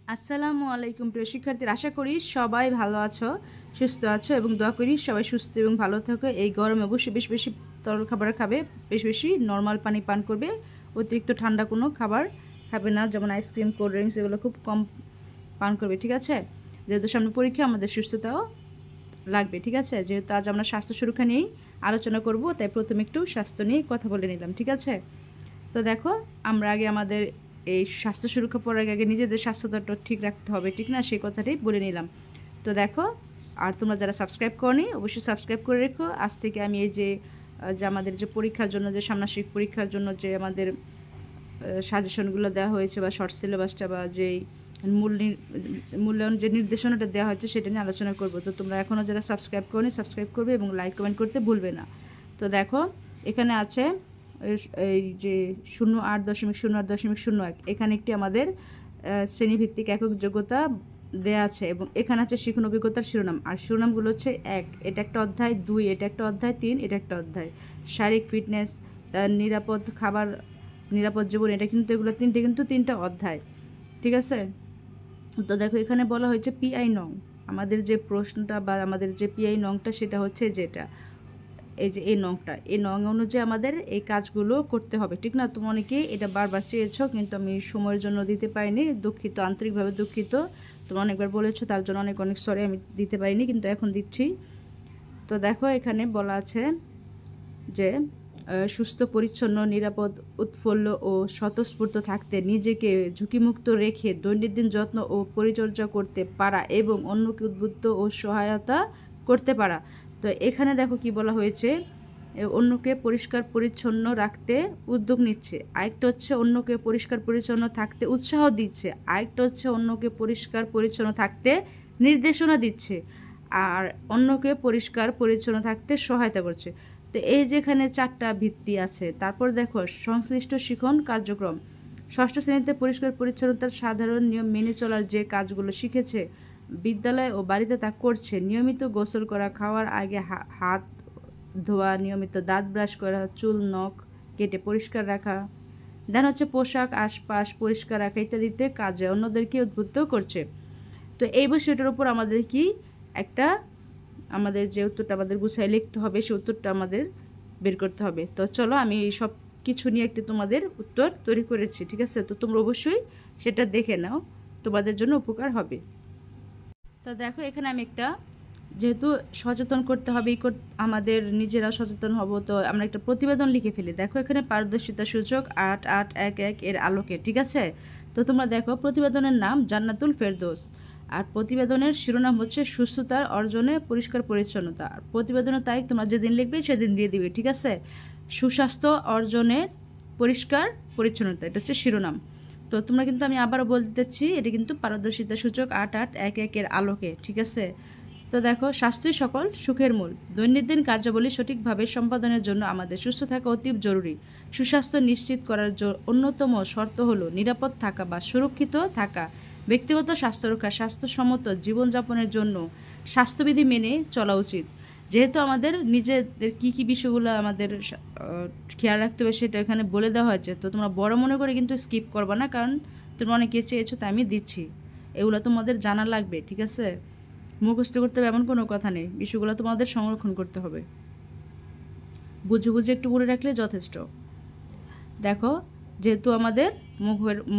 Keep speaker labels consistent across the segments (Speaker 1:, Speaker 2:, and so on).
Speaker 1: আসসালামু আলাইকুম প্রিয় শিক্ষার্থীরা, আশা করি সবাই ভালো আছো, সুস্থ আছো এবং দোয়া করি সবাই সুস্থ এবং ভালো থাকো। এই গরমে অবশ্যই বেশি বেশি তরল খাবার খাবে, বেশি বেশি নর্মাল পানি পান করবে, অতিরিক্ত ঠান্ডা কোনো খাবার খাবে না, যেমন আইসক্রিম, কোল্ড ড্রিঙ্কস এগুলো খুব কম পান করবে, ঠিক আছে? যেহেতু সামনে পরীক্ষা, আমাদের সুস্থতাও লাগবে, ঠিক আছে? যেহেতু আজ আমরা স্বাস্থ্য সুরক্ষা নিয়েই আলোচনা করব, তাই প্রথমে একটু স্বাস্থ্য নিয়ে কথা বলে নিলাম, ঠিক আছে? তো দেখো, আমরা আগে আমাদের এই স্বাস্থ্য সুরক্ষা পড়ার আগে নিজেদের স্বাস্থ্যটা ঠিক রাখতে হবে, ঠিক না? সেই কথাটাই বলে নিলাম। তো দেখো, আর তোমরা যারা সাবস্ক্রাইব করনি অবশ্যই সাবস্ক্রাইব করে রেখো। আজ থেকে আমি এই যে আমাদের যে পরীক্ষার জন্য, যে ষান্মাসিক পরীক্ষার জন্য যে আমাদের সাজেশনগুলো দেওয়া হয়েছে বা শর্ট সিলেবাসটা বা যেই মূল্যায়ন যে নির্দেশনাটা দেওয়া হয়েছে সেটা নিয়ে আলোচনা করব। তো তোমরা এখনও যারা সাবস্ক্রাইব করনি সাবস্ক্রাইব করবে এবং লাইক কমেন্ট করতে ভুলবে না। তো দেখো, এখানে আছে এই যে 08.08.01, এখানে একটি আমাদের শ্রেণীভিত্তিক একক যোগ্যতা দেয়া আছে এবং এখানে আছে শিখন অভিজ্ঞতার শিরোনাম। আর শিরোনামগুলো হচ্ছে 1 এটা একটা অধ্যায়, 2 এটা একটা অধ্যায়, 3 এটা একটা অধ্যায়। শারীরিক ফিটনেস, নিরাপদ খাবার, নিরাপদ জীবন, এটা কিন্তু এগুলো তিনটা অধ্যায়, ঠিক আছে? তো দেখো, এখানে বলা হয়েছে পিআই নং। আমাদের যে প্রশ্নটা বা আমাদের যে পিআই নংটা সেটা হচ্ছে যেটা এই যে এই নং অনুযায়ী আমাদের এই কাজগুলো করতে হবে, ঠিক না? তুমি অনেকে এটা বারবার চেয়েছো, কিন্তু আমি সময়ের জন্য দিতে পারিনি, দুঃখিত, আন্তরিকভাবে দুঃখিত। তোমরা অনেকবার বলেছো, তার জন্য অনেক অনেক সরি, আমি দিতে পারিনি, কিন্তু এখন দিচ্ছি। তো দেখো, এখানে বলা আছে যে সুস্থ, পরিচ্ছন্ন, নিরাপদ, উৎফুল্ল ও স্বতঃস্ফূর্ত থাকতে নিজেকে ঝুঁকিমুক্ত রেখে দৈনন্দিন যত্ন ও পরিচর্যা করতে পারা এবং অন্যকে উদ্বুদ্ধ ও সহায়তা করতে পারা। তো এখানে দেখো কি বলা হয়েছে, অন্যকে পরিষ্কার পরিচ্ছন্ন রাখতে উদ্যোগ নিচ্ছে, আরেকটা হচ্ছে অন্যকে পরিষ্কার পরিচ্ছন্ন থাকতে উৎসাহ দিচ্ছে, আরেকটা হচ্ছে অন্যকে পরিষ্কার পরিচ্ছন্ন থাকতে নির্দেশনা দিচ্ছে, আর অন্যকে পরিষ্কার পরিচ্ছন্ন থাকতে সহায়তা করছে। তো এই যেখানে 4টা ভিত্তি আছে। তারপর দেখো, সংশ্লিষ্ট শিখন কার্যক্রম। ষষ্ঠ শ্রেণীতে পরিষ্কার পরিচ্ছন্নতার সাধারণ নিয়ম মেনে চলার যে কাজগুলো শিখেছে, বিদ্যালয় ও বাড়িতে তা করছে। নিয়মিত গোসল করা, খাওয়ার আগে হাত ধোয়া, নিয়মিত দাঁত ব্রাশ করা, চুল নখ কেটে পরিষ্কার রাখা, দেন হচ্ছে পোশাক আশপাশ পরিষ্কার রাখা ইত্যাদিতে কাজে অন্যদেরকে উদ্বুদ্ধ করছে। তো এই বিষয়টার উপর আমাদের কি একটা আমাদের যে উত্তরটা আমাদের গুছায় লিখতে হবে, সেই উত্তরটা আমাদের বের করতে হবে। তো চলো, আমি এই সব কিছু নিয়ে একটি তোমাদের উত্তর তৈরি করেছি, ঠিক আছে? তো তোমরা অবশ্যই সেটা দেখে নাও, তোমাদের জন্য উপকার হবে। তো দেখো, এখানে আমি একটা, যেহেতু সচেতন করতে হবে, আমাদের নিজেরা সচেতন হব, তো আমরা একটা প্রতিবেদন লিখে ফেলি। দেখো, এখানে পারদর্শিতা সূচক 8811 এর আলোকে, ঠিক আছে? তো তোমরা দেখো, প্রতিবেদনের নাম জান্নাতুল ফেরদৌস, আর প্রতিবেদনের শিরোনাম হচ্ছে সুস্থতার অর্জনে পরিষ্কার পরিচ্ছন্নতা। আর প্রতিবেদনের তারিখ তোমরা যেদিন লিখবে সেদিন দিয়ে দিবে, ঠিক আছে? সুস্বাস্থ্য অর্জনে পরিষ্কার পরিচ্ছন্নতা, এটা হচ্ছে শিরোনাম। তো তোমরা কিন্তু, আমি আবারও বলতেছি, এটা কিন্তু পারদর্শিতা সূচক 8811 এর আলোকে, ঠিক আছে? তো দেখো, স্বাস্থ্যই সকল সুখের মূল। দৈনন্দিন কার্যাবলী সঠিকভাবে সম্পাদনের জন্য আমাদের সুস্থ থাকা অতি জরুরি। সুস্বাস্থ্য নিশ্চিত করার অন্যতম শর্ত হলো নিরাপদ থাকা বা সুরক্ষিত থাকা। ব্যক্তিগত স্বাস্থ্য রক্ষা, স্বাস্থ্যসম্মত জীবনযাপনের জন্য স্বাস্থ্যবিধি মেনে চলা উচিত। যেহেতু আমাদের নিজেদের কী কী বিষয়গুলো আমাদের খেয়াল রাখতে হবে সেটা এখানে বলে দেওয়া হয়েছে, তো তোমরা বড় মনে করে কিন্তু স্কিপ করবা না, কারণ তোমরা অনেকে চেয়েছো, তাই আমি দিচ্ছি। এগুলো তোমাদের জানা লাগবে, ঠিক আছে? মুখস্থ করতে হবে এমন কোনো কথা নেই, বিষয়গুলো তোমাদের সংরক্ষণ করতে হবে, বুঝে বুঝে একটু পড়ে রাখলে যথেষ্ট। দেখো, যেহেতু আমাদের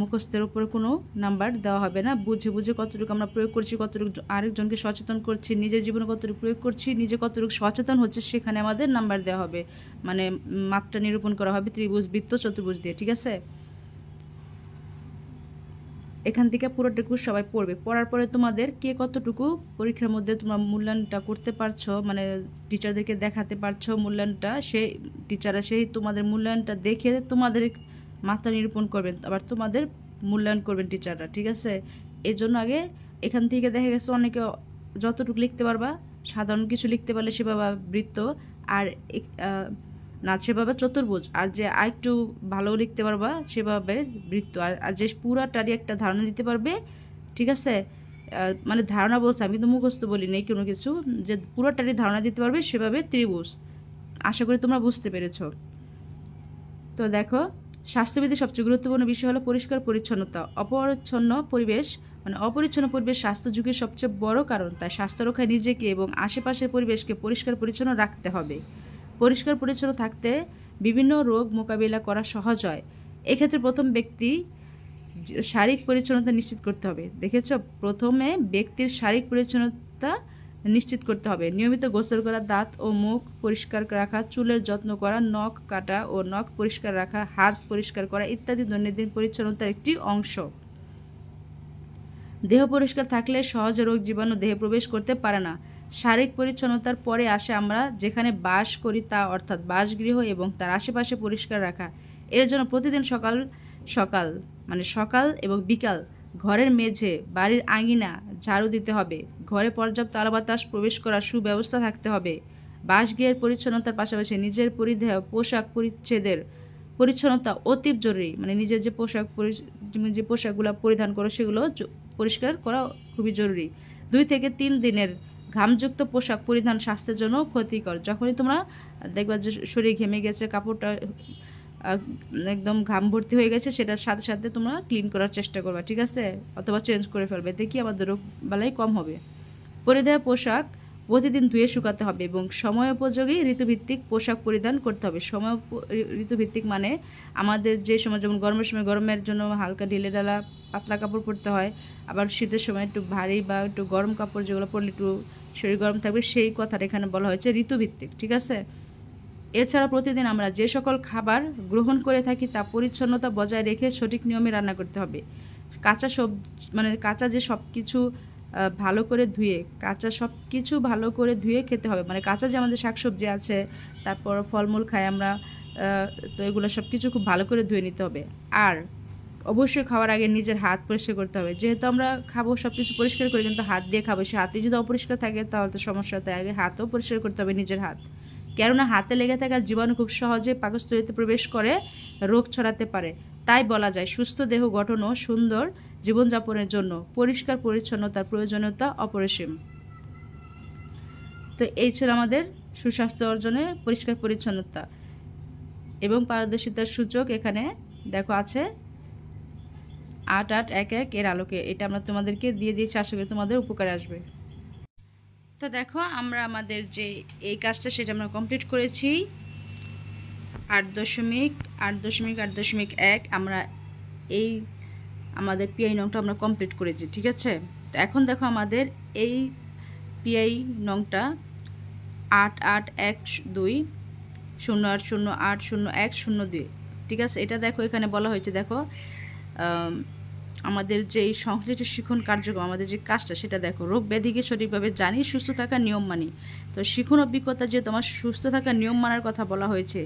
Speaker 1: মুখস্থের উপরে কোনো নাম্বার দেওয়া হবে না, বুঝে বুঝে কতটুকু আমরা প্রয়োগ করছি, কতটুকু আরেকজনকে সচেতন করছি, নিজের জীবনে কতটুকু প্রয়োগ করছি, নিজে কতটুকু সচেতন হচ্ছে, সেখানে আমাদের নাম্বার দেওয়া হবে, মানে মাত্রা নিরূপণ করা হবে ত্রিভুজ, বৃত্ত, চতুর্ভুজ দিয়ে, ঠিক আছে? এখান থেকে পুরোটুকু সবাই পড়বে। পড়ার পরে তোমাদের কে কতটুকু পরীক্ষার মধ্যে তোমরা মূল্যায়নটা করতে পারছো, মানে টিচারদেরকে দেখাতে পারছো মূল্যায়নটা, সেই টিচাররা সেই তোমাদের মূল্যায়নটা দেখে তোমাদের মাত্রা নিরূপণ করবেন, আবার তোমাদের মূল্যায়ন করবেন টিচাররা, ঠিক আছে? এই জন্য আগে এখান থেকে দেখা গেছে অনেকে যতটুকু লিখতে পারবা, সাধারণ কিছু লিখতে পারলে সেভাবে বৃত্ত, আর না সেভাবে চতুর্ভুজ, আর যে আরেকটু ভালো লিখতে পারবা সেভাবে বৃত্ত, আর যে পুরাটারই একটা ধারণা দিতে পারবে, ঠিক আছে? মানে ধারণা বলছে, আমি কিন্তু মুখস্থ বলি নেই কোনো কিছু, যে পুরোটারই ধারণা দিতে পারবে সেভাবে ত্রিভুজ। আশা করি তোমরা বুঝতে পেরেছো। তো দেখো, স্বাস্থ্যবিধি সবচেয়ে গুরুত্বপূর্ণ বিষয় হলো পরিষ্কার পরিচ্ছন্নতা। অপরিচ্ছন্ন পরিবেশ অপরিচ্ছন্ন পরিবেশ স্বাস্থ্য ঝুঁকির সবচেয়ে বড় কারণ। তাই স্বাস্থ্য রক্ষায় নিজেকে এবং আশেপাশের পরিবেশকে পরিষ্কার পরিচ্ছন্ন রাখতে হবে। পরিষ্কার পরিচ্ছন্ন থাকতে বিভিন্ন রোগ মোকাবিলা করা সহজ হয়। এক্ষেত্রে প্রথম ব্যক্তি শারীরিক পরিচ্ছন্নতা নিশ্চিত করতে হবে। দেখেছ, প্রথমে ব্যক্তির শারীরিক পরিচ্ছন্নতা নিশ্চিত করতে হবে। নিয়মিত গোসল করা, দাঁত ও মুখ পরিষ্কার রাখা, চুলের যত্ন করা, নখ কাটা ও নখ পরিষ্কার রাখা, হাত পরিষ্কার করা ইত্যাদি দৈনন্দিন পরিচ্ছন্নতার একটি অংশ। দেহ পরিষ্কার থাকলে সহজে রোগ জীবাণু দেহে প্রবেশ করতে পারে না। শারীরিক পরিচ্ছন্নতার পরে আসে আমরা যেখানে বাস করি তা, অর্থাৎ বাসগৃহ এবং তার আশেপাশে পরিষ্কার রাখা। এর জন্য প্রতিদিন সকাল এবং বিকাল ঘরের মেঝে, বাড়ির আঙিনা ঝাড়ু দিতে হবে। ঘরে পর্যাপ্ত আলো বাতাস প্রবেশ করার সুব্যবস্থা থাকতে হবে। বাসগৃহের পরিচ্ছন্নতার পাশাপাশি নিজের পরিধেয় পোশাক পরিচ্ছেদের পরিচ্ছন্নতা অতীব জরুরি। নিজের যে পোশাকগুলো পরিধান করো সেগুলো পরিষ্কার করা খুবই জরুরি। 2 থেকে 3 দিনের ঘামযুক্ত পোশাক পরিধান স্বাস্থ্যের জন্য ক্ষতিকর। যখনই তোমরা দেখবা যে শরীর ঘেমে গেছে, কাপড়টা একদম ঘাম ভর্তি হয়ে গেছে, সেটার সাথে সাথে তোমরা ক্লিন করার চেষ্টা করবে, ঠিক আছে, অথবা চেঞ্জ করে ফেলবে। এতে কি আমাদের রোগ বালাই কম হবে। পরিধেয় পোশাক প্রতিদিন ধুয়ে শুকাতে হবে এবং সময়োপযোগী ঋতুভিত্তিক পোশাক পরিধান করতে হবে। ঋতুভিত্তিক আমাদের যে সময়, যেমন গরমের সময় গরমের জন্য হালকা ঢিলে ঢালা পাতলা কাপড় পরতে হয়, আবার শীতের সময় একটু ভারী বা একটু গরম কাপড় যেগুলো পরলে একটু শরীর গরম থাকবে, সেই কথাটা এখানে বলা হয়েছে ঋতুভিত্তিক, ঠিক আছে। এছাড়া প্রতিদিন আমরা যে সকল খাবার গ্রহণ করে থাকি তা পরিচ্ছন্নতা বজায় রেখে সঠিক নিয়মে রান্না করতে হবে। কাঁচা যে সব কিছু ভালো করে ধুয়ে খেতে হবে। কাঁচা যে আমাদের শাকসবজি আছে, তারপর ফলমূল খাই আমরা, তো এগুলো সব কিছু খুব ভালো করে ধুয়ে নিতে হবে। আর অবশ্যই খাওয়ার আগে নিজের হাত পরিষ্কার করতে হবে। যেহেতু আমরা খাবো সব কিছু পরিষ্কার করে, কিন্তু হাত দিয়ে খাবো, সে হাতে যদি অপরিষ্কার থাকে তাহলে তো সমস্যা। তাই আগে হাতও পরিষ্কার করতে হবে, নিজের হাত। কেননা হাতে লেগে থাকা জীবাণু খুব সহজে পাকস্থলীতে প্রবেশ করে রোগ ছড়াতে পারে। তাই বলা যায়, সুস্থ দেহ গঠন ও সুন্দর জীবনযাপনের জন্য পরিষ্কার পরিচ্ছন্নতার প্রয়োজনীয়তা অপরিসীম। তো এই ছিল আমাদের সুস্বাস্থ্য অর্জনে পরিষ্কার পরিচ্ছন্নতা এবং পারদর্শিতার সূচক। এখানে দেখো আছে 8811 এর আলোকে। এটা আমরা তোমাদেরকে দিয়ে দিয়েছি, আশা করি তোমাদের উপকারে আসবে। তো দেখো, আমরা আমাদের যে এই কাজটা সেটা আমরা কমপ্লিট করেছি। 8.8.1 আমরা এই আমাদের পিআই নংটা আমরা কমপ্লিট করেছি, ঠিক আছে। তো এখন দেখো আমাদের এই পিআই নংটা 881208080102, ঠিক আছে। এটা দেখো এখানে বলা হয়েছে, দেখো আমাদের যে সংশ্লিষ্ট শিখন কার্যক্রম, আমাদের যে কাজটা সেটা দেখো, রোগ ব্যাধিকে সঠিকভাবে জানি, সুস্থ থাকার নিয়ম মানি। তো শিখন অভিজ্ঞতা যে তোমার সুস্থ থাকার নিয়ম মানার কথা বলা হয়েছে,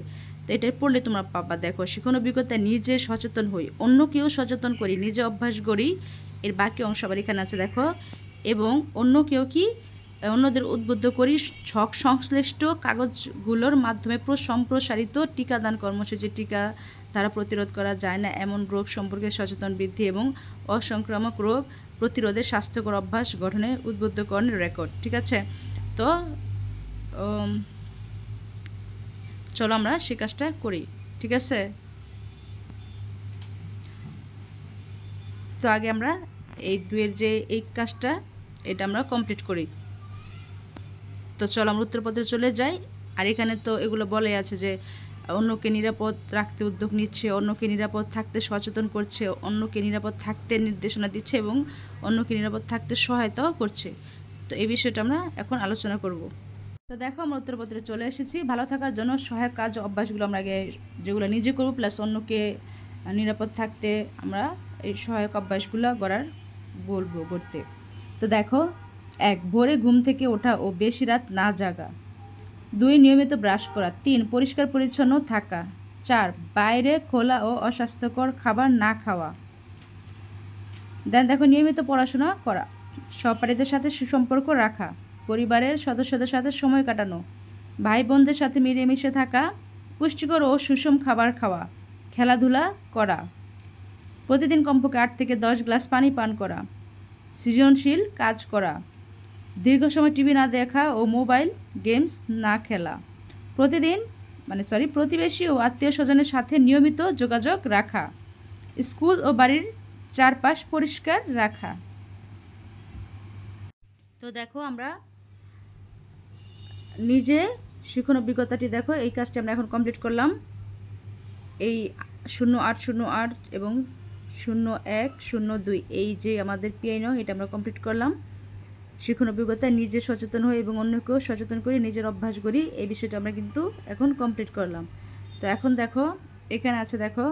Speaker 1: তো এটাই পড়লে তোমরা পাবা। দেখো, শিখন অভিজ্ঞতা নিজে সচেতন হই, অন্যকেও সচেতন করি, নিজে অভ্যাস করি। এর বাকি অংশ আবার এখানে আছে দেখো, এবং অন্যদের উদ্বুদ্ধ করি ছক সংশ্লিষ্ট কাগজগুলোর মাধ্যমে সম্প্রসারিত টিকাদান কর্মসূচি। টিকা দ্বারা প্রতিরোধ করা যায় না এমন রোগ সম্পর্কে সচেতন বৃদ্ধি এবং অসংক্রামক রোগ প্রতিরোধে স্বাস্থ্যকর অভ্যাস গঠনে উদ্বুদ্ধকরণের রেকর্ড, ঠিক আছে। তো চলো আমরা সে কাজটা করি, ঠিক আছে। তো আগে আমরা এই 2-এর যে এই কাজটা এটা আমরা কমপ্লিট করি। তো চলো আমরা উত্তরপত্রে চলে যাই। আর এখানে তো এগুলো বলে আছে যে অন্যকে নিরাপদ রাখতে উদ্যোগ নিচ্ছে, অন্যকে নিরাপদ থাকতে সচেতন করছে, অন্যকে নিরাপদ থাকতে নির্দেশনা দিচ্ছে এবং অন্যকে নিরাপদ থাকতে সহায়তাও করছে। তো এই বিষয়টা আমরা এখন আলোচনা করব। তো দেখো, আমরা উত্তরপত্রে চলে এসেছি। ভালো থাকার জন্য সহায়ক কাজ অভ্যাসগুলো আমরা আগে যেগুলো নিজে করব, প্লাস অন্যকে নিরাপদ থাকতে আমরা এই সহায়ক অভ্যাসগুলো বলবো করতে। তো দেখো, 1. ভোরে ঘুম থেকে ওঠা ও বেশি রাত না জাগা। 2. নিয়মিত ব্রাশ করা। 3. পরিষ্কার পরিচ্ছন্ন থাকা। 4. বাইরে খোলা ও অস্বাস্থ্যকর খাবার না খাওয়া। দেখো, নিয়মিত পড়াশোনা করা, সহপাঠীদের সাথে সুসম্পর্ক রাখা, পরিবারের সদস্যদের সাথে সময় কাটানো, ভাই বোনদের সাথে মিলেমিশে থাকা, পুষ্টিকর ও সুষম খাবার খাওয়া, খেলাধুলা করা, প্রতিদিন কমপক্ষে 8 থেকে 10 গ্লাস পানি পান করা, সৃজনশীল কাজ করা, দীর্ঘ সময় টিভি না দেখা ও মোবাইল গেমস না খেলা, প্রতিদিন প্রতিবেশী ও আত্মীয় স্বজনের সাথে নিয়মিত যোগাযোগ রাখা, স্কুল ও বাড়ির চারপাশ পরিষ্কার রাখা। তো দেখো আমরা নিজে শিখন অভিজ্ঞতাটি দেখো, এই কাজটি আমরা এখন কমপ্লিট করলাম। এই 0808 এবং 0102 এই যে আমাদের পিআই নং, এটা আমরা কমপ্লিট করলাম। শিখন অভিজ্ঞতা নিজে সচেতন হই এবং অন্যকেও সচেতন করি, নিজের অভ্যাস করি, এই বিষয়টা আমরা কিন্তু এখন কমপ্লিট করলাম। তো এখন দেখো এখানে আছে দেখো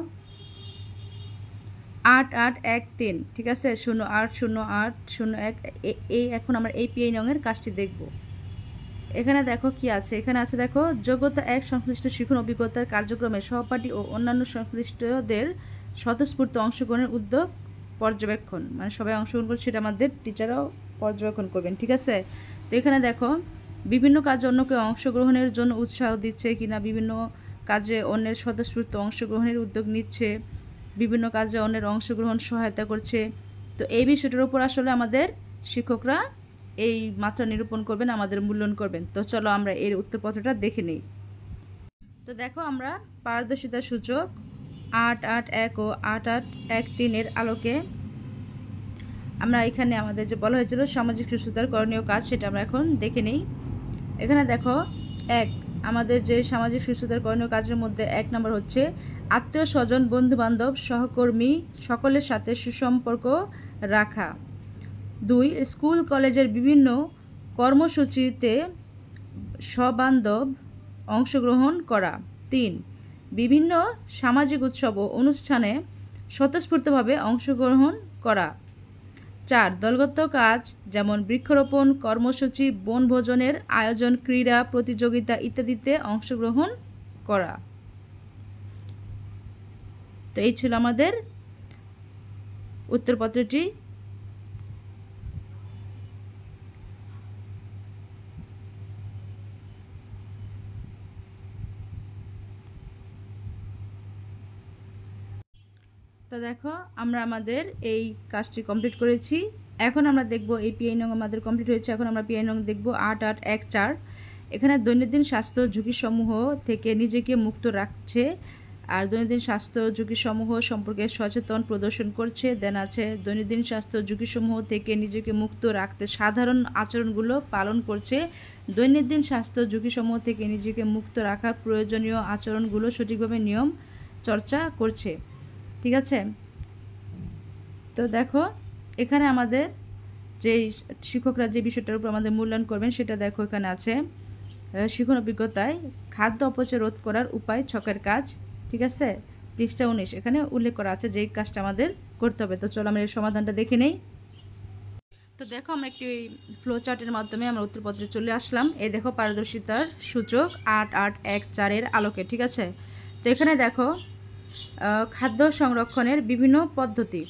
Speaker 1: 8813, ঠিক আছে, 080801, এই এখন আমরা এই পিআই নং এর কাজটি দেখব। এখানে দেখো কি আছে, এখানে আছে দেখো যোগ্যতা 1 সংশ্লিষ্ট শিখন অভিজ্ঞতার কার্যক্রমে সহপাঠী ও অন্যান্য সংশ্লিষ্টদের স্বতঃস্ফূর্ত অংশগ্রহণের উদ্যোগ পর্যবেক্ষণ, মানে সবাই অংশগ্রহণ করছে সেটা আমাদের টিচাররাও পর্যবেক্ষণ করবেন, ঠিক আছে। তো এখানে দেখো বিভিন্ন কাজে অন্যকে অংশগ্রহণের জন্য উৎসাহ দিচ্ছে কিনা, বিভিন্ন কাজে অন্যের স্বতঃস্ফূর্ত অংশগ্রহণের উদ্যোগ নিচ্ছে, বিভিন্ন কাজে অন্যের অংশগ্রহণ সহায়তা করছে। তো এই বিষয়টার উপর আসলে আমাদের শিক্ষকরা এই মাত্রা নিরূপণ করবেন, আমাদের মূল্যায়ন করবেন। তো চলো আমরা এর উত্তরপত্রটা দেখে নিই। তো দেখো আমরা পারদর্শিতা সূচক 881 ও 8813 এর আলোকে আমরা এখানে আমাদের যে বলা হয়েছিল সামাজিক সুস্থতার করণীয় কাজ, সেটা আমরা এখন দেখে নিই। এখানে দেখো আমাদের যে সামাজিক সুস্থতার করণীয় কাজের মধ্যে 1 নম্বর হচ্ছে আত্মীয় স্বজন, বন্ধু বান্ধব, সহকর্মী সকলের সাথে সুসম্পর্ক রাখা। 2 স্কুল কলেজের বিভিন্ন কর্মসূচিতে সবান্ধব অংশগ্রহণ করা। 3 বিভিন্ন সামাজিক উৎসব ও অনুষ্ঠানে স্বতঃস্ফূর্তভাবে অংশগ্রহণ করা। 4 দলগত কাজ যেমন বৃক্ষরোপণ কর্মসূচি, বনভোজনের আয়োজন, ক্রীড়া প্রতিযোগিতা ইত্যাদিতে অংশগ্রহণ করা। তো এই ছিল আমাদের উত্তরপত্রটি। তো দেখো আমরা আমাদের এই কাজটি কমপ্লিট করেছি। এখন আমরা দেখব এই পিআই নং আমাদের কমপ্লিট হয়েছে। এখন আমরা পিআই নং দেখব 8814। এখানে দৈনন্দিন স্বাস্থ্য ঝুঁকিসমূহ থেকে নিজেকে মুক্ত রাখছে, আর দৈনন্দিন স্বাস্থ্য ঝুঁকিসমূহ সম্পর্কে সচেতন প্রদর্শন করছে। দেন আছে দৈনন্দিন স্বাস্থ্য ঝুঁকিসমূহ থেকে নিজেকে মুক্ত রাখতে সাধারণ আচরণগুলো পালন করছে। দৈনন্দিন স্বাস্থ্য ঝুঁকিসমূহ থেকে নিজেকে মুক্ত রাখার প্রয়োজনীয় আচরণগুলো সঠিকভাবে নিয়ম চর্চা করছে, ঠিক আছে। তো দেখো এখানে আমাদের যে শিক্ষকরা যে বিষয়টার উপর আমাদের মূল্যায়ন করবেন সেটা দেখো এখানে আছে শিখন অভিজ্ঞতায় খাদ্য অপচয় রোধ করার উপায় ছকের কাজ, ঠিক আছে, পৃষ্ঠা 19 এখানে উল্লেখ করা আছে যে কাজটা আমাদের করতে হবে। তো চলো আমরা এর সমাধানটা দেখে নেই। তো দেখো আমরা একটি ফ্লো চার্টের মাধ্যমে আমরা উত্তরপত্রে চলে আসলাম। এই দেখো পারদর্শিতার সূচক 8814 এর আলোকে, ঠিক আছে। তো এখানে দেখো খাদ্য সংরক্ষণের বিভিন্ন পদ্ধতি।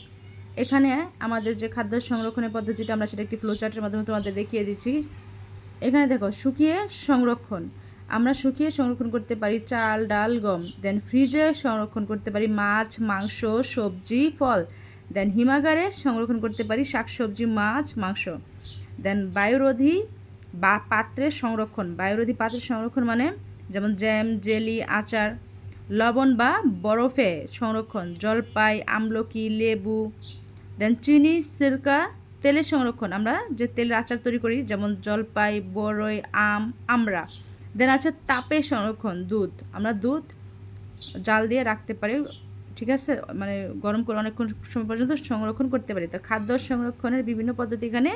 Speaker 1: এখানে আমাদের যে খাদ্য সংরক্ষণের পদ্ধতিটা আমরা সেটা একটি ফ্লো চার্টের মাধ্যমে তোমাদের দেখিয়ে দিচ্ছি। এখানে দেখো শুকিয়ে সংরক্ষণ, আমরা শুকিয়ে সংরক্ষণ করতে পারি চাল, ডাল, গম। দেন ফ্রিজে সংরক্ষণ করতে পারি মাছ, মাংস, সবজি, ফল। দেন হিমাগারে সংরক্ষণ করতে পারি শাকসবজি, মাছ, মাংস। দেন বায়ুরোধী বা পাত্রের সংরক্ষণ, বায়ুরোধী পাত্রের সংরক্ষণ মানে যেমন জ্যাম, জেলি, আচার। লবণ বা বরফে সংরক্ষণ, জলপাই, আমলকি, লেবু। দেন চিনি, সিরকা, তেলের সংরক্ষণ, আমরা যে তেলের আচার তৈরি করি যেমন জলপাই, বরই, আম, আমড়া। দেন আছে তাপে সংরক্ষণ, দুধ, আমরা দুধ জাল দিয়ে রাখতে পারি, ঠিক আছে, মানে গরম করে অনেকক্ষণ সময় পর্যন্ত সংরক্ষণ করতে পারি। তো খাদ্য সংরক্ষণের বিভিন্ন পদ্ধতি এখানে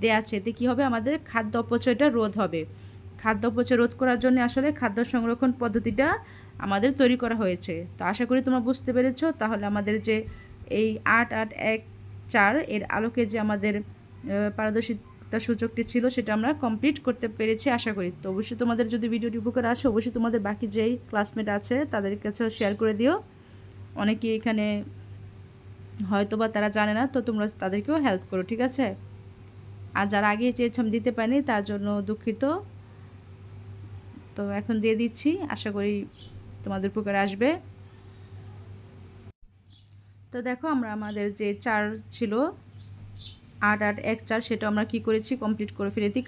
Speaker 1: দেওয়া আছে। এতে কী হবে, আমাদের খাদ্য অপচয়টা রোধ হবে। খাদ্য অপচয় রোধ করার জন্য আসলে খাদ্য সংরক্ষণ পদ্ধতিটা আমাদের তৈরি করা হয়েছে। তো আশা করি তোমরা বুঝতে পেরেছো। তাহলে আমাদের যে এই 8814 এর আলোকে যে আমাদের পারদর্শিতা সূচকটি ছিল সেটা আমরা কমপ্লিট করতে পেরেছি আশা করি। তো অবশ্যই তোমাদের যদি ভিডিওটি উপকার আসে অবশ্যই তোমাদের বাকি যেই ক্লাসমেট আছে তাদের কাছেও শেয়ার করে দিও। অনেকে এখানে হয়তো বা তারা জানে না, তো তোমরা তাদেরকেও হেল্প করো, ঠিক আছে। আর যারা আগে চেয়েছিলাম দিতে পারিনি তার জন্য দুঃখিত। তো এখন দিয়ে দিচ্ছি, আশা করি তোমাদের উপকার আসবে। তো দেখো আমরা আমাদের যে 4 ছিল 8814 সেটা আমরা কি করেছি, কমপ্লিট করে ফেলেছি।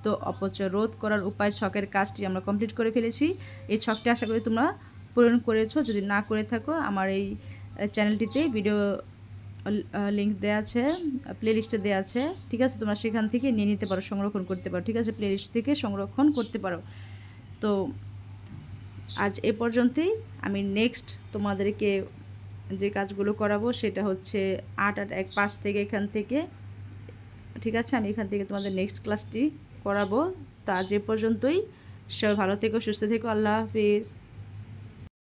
Speaker 1: লিপ্ত অপচয় রোধ করার উপায় ছকের কাজটি আমরা কমপ্লিট করে ফেলেছি। এই ছকটি আশা করি তোমরা পূরণ করেছো। যদি না করে থাকো আমার এই চ্যানেলটিতে ভিডিও লিঙ্ক দেওয়া আছে, প্লে লিস্টে দেওয়া আছে, ঠিক আছে? তোমরা সেখান থেকে নিয়ে নিতে পারো, সংরক্ষণ করতে পারো, ঠিক আছে? প্লে লিস্ট থেকে সংরক্ষণ করতে পারো। তো আজ এ পর্যন্তই। আমি নেক্সট তোমাদেরকে যে কাজগুলো করাবো সেটা হচ্ছে 8 আর 1 5 থেকে এখান থেকে, ঠিক আছে? আমি এখান থেকে তোমাদের নেক্সট ক্লাসটি করাবো। তো আজ এ পর্যন্তই। সবাই ভালো থেকো, সুস্থ থেকো। আল্লাহ হাফিজ।